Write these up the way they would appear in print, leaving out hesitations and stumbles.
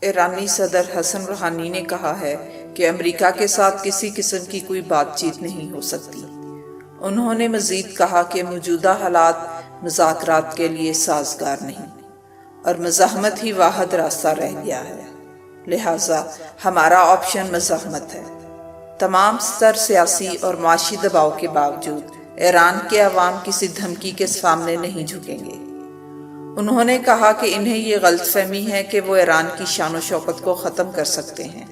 ایرانی صدر حسن روحانی نے کہا ہے کہ امریکہ کے ساتھ کسی قسم کی کوئی بات چیت نہیں ہو سکتی۔ انہوں نے مزید کہا کہ موجودہ حالات مذاکرات کے لیے سازگار نہیں اور مزاحمت ہی واحد راستہ رہ گیا ہے، لہٰذا ہمارا آپشن مزاحمت ہے۔ تمام سطر سیاسی اور معاشی دباؤ کے باوجود ایران کے عوام کسی دھمکی کے سامنے نہیں جھکیں گے۔ انہوں نے کہا کہ انہیں یہ غلط فہمی ہے کہ وہ ایران کی شان و شوکت کو ختم کر سکتے ہیں،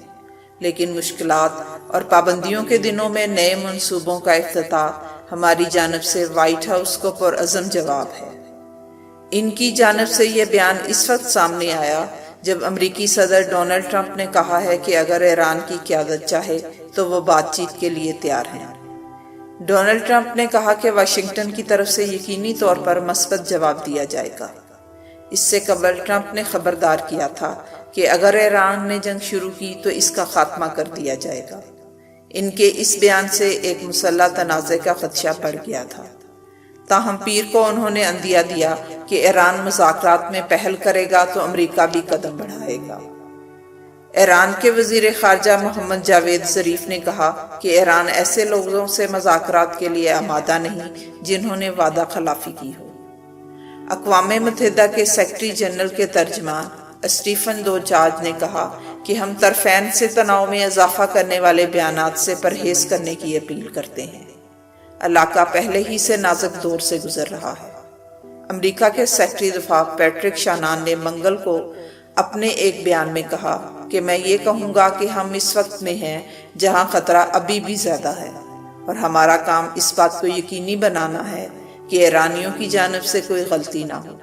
لیکن مشکلات اور پابندیوں کے دنوں میں نئے منصوبوں کا افتتاح ہماری جانب سے وائٹ ہاؤس کو پرعزم جواب ہے۔ ان کی جانب سے یہ بیان اس وقت سامنے آیا جب امریکی صدر ڈونلڈ ٹرمپ نے کہا ہے کہ اگر ایران کی قیادت چاہے تو وہ بات چیت کے لیے تیار ہیں۔ ڈونلڈ ٹرمپ نے کہا کہ واشنگٹن کی طرف سے یقینی طور پر مثبت جواب دیا جائے گا۔ اس سے قبل ٹرمپ نے خبردار کیا تھا کہ اگر ایران نے جنگ شروع کی تو اس کا خاتمہ کر دیا جائے گا۔ ان کے اس بیان سے ایک مسلح تنازع کا خدشہ بڑھ گیا تھا، تاہم پیر کو انہوں نے عندیہ دیا کہ ایران مذاکرات میں پہل کرے گا تو امریکہ بھی قدم بڑھائے گا۔ ایران کے وزیر خارجہ محمد جاوید ظریف نے کہا کہ ایران ایسے لوگوں سے مذاکرات کے لیے آمادہ نہیں جنہوں نے وعدہ خلافی کی ہو۔ اقوام متحدہ کے سیکرٹری جنرل کے ترجمان اسٹیفن دوچارج نے کہا کہ ہم طرفین سے تناؤ میں اضافہ کرنے والے بیانات سے پرہیز کرنے کی اپیل کرتے ہیں۔ علاقہ پہلے ہی سے نازک دور سے گزر رہا ہے۔ امریکہ کے سیکرٹری دفاع پیٹرک شانان نے منگل کو اپنے ایک بیان میں کہا کہ میں یہ کہوں گا کہ ہم اس وقت میں ہیں جہاں خطرہ ابھی بھی زیادہ ہے، اور ہمارا کام اس بات کو یقینی بنانا ہے کہ ایرانیوں کی جانب سے کوئی غلطی نہ ہو۔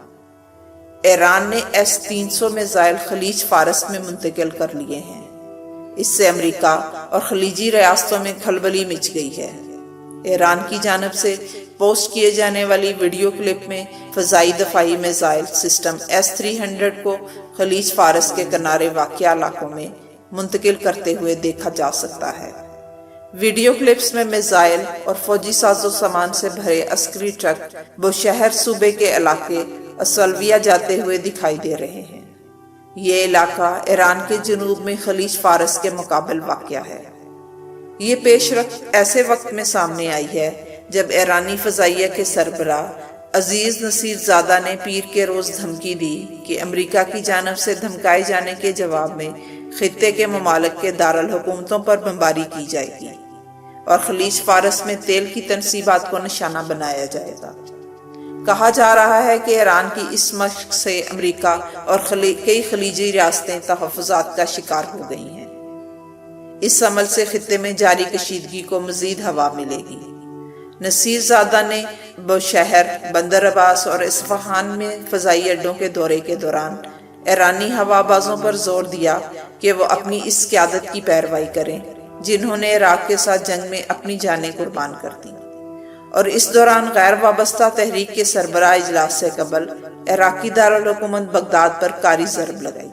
ایران نے S-300 میزائل خلیج فارس میں منتقل کر لیے ہیں۔ اس سے امریکہ اور خلیجی ریاستوں میں کھلبلی مچ گئی ہے۔ ایران کی جانب سے پوسٹ کیے جانے والی ویڈیو کلپ میں فضائی دفاعی میزائل سسٹم S-300 کو خلیج فارس کے کنارے واقع علاقوں میں منتقل کرتے ہوئے دیکھا جا سکتا ہے۔ ویڈیو کلپس میں میزائل اور فوجی ساز و سامان سے بھرے عسکری ٹرک بوشہر صوبے کے علاقے اسلویہ جاتے ہوئے دکھائی دے رہے ہیں۔ یہ علاقہ ایران کے جنوب میں خلیج فارس کے مقابل واقع ہے۔ یہ پیش رفت ایسے وقت میں سامنے آئی ہے جب ایرانی فضائیہ کے سربراہ عزیز نصیر زادہ نے پیر کے روز دھمکی دی کہ امریکہ کی جانب سے دھمکائے جانے کے جواب میں خطے کے ممالک کے دارالحکومتوں پر بمباری کی جائے گی اور خلیج فارس میں تیل کی تنصیبات کو نشانہ بنایا جائے گا۔ کہا جا رہا ہے کہ ایران کی اس مشق سے امریکہ اور کئی خلیجی ریاستیں تحفظات کا شکار ہو گئی ہیں۔ اس عمل سے خطے میں جاری کشیدگی کو مزید ہوا ملے گی۔ نصیر زادہ نے بوشہر، بندر عباس اور اصفہان میں فضائی اڈوں کے دورے کے دوران ایرانی ہوا بازوں پر زور دیا کہ وہ اپنی اس قیادت کی پیروی کریں جنہوں نے عراق کے ساتھ جنگ میں اپنی جانیں قربان کر دیں، اور اس دوران غیر وابستہ تحریک کے سربراہ اجلاس سے قبل عراقی دارالحکومت بغداد پر کاری ضرب لگائی۔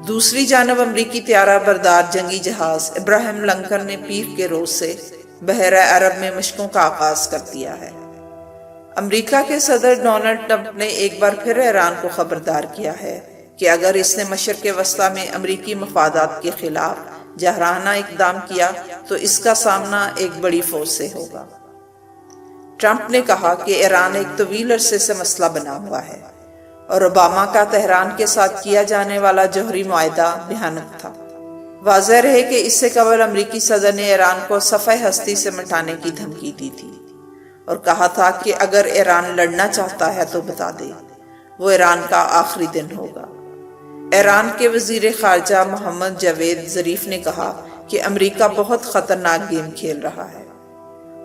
دوسری جانب امریکی طیارہ بردار جنگی جہاز ابراہیم لنکن نے پیر کے روز سے بحیرہ عرب میں مشقوں کا آغاز کر دیا ہے۔ امریکہ کے صدر ڈونلڈ ٹرمپ نے ایک بار پھر ایران کو خبردار کیا ہے کہ اگر اس نے مشرق وسطیٰ میں امریکی مفادات کے خلاف جارحانہ اقدام کیا تو اس کا سامنا ایک بڑی فوج سے ہوگا۔ ٹرمپ نے کہا کہ ایران ایک طویل عرصے سے مسئلہ بنا ہوا ہے اور اوباما کا تہران کے ساتھ کیا جانے والا جوہری معاہدہ بھیانک تھا۔ واضح رہے کہ اس سے قبل امریکی صدر نے ایران کو صفحہ ہستی سے مٹانے کی دھمکی دی تھی اور کہا تھا کہ اگر ایران لڑنا چاہتا ہے تو بتا دے، وہ ایران کا آخری دن ہوگا۔ ایران کے وزیر خارجہ محمد جاوید ظریف نے کہا کہ امریکہ بہت خطرناک گیم کھیل رہا ہے۔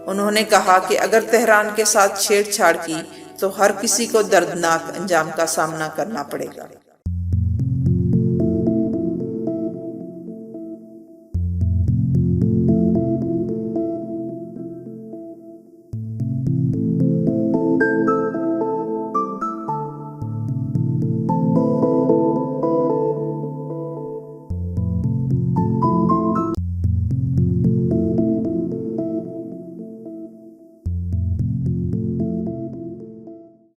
انہوں نے کہا کہ اگر تہران کے ساتھ چھیڑ چھاڑ کی تو ہر کسی کو دردناک انجام کا سامنا کرنا پڑے گا۔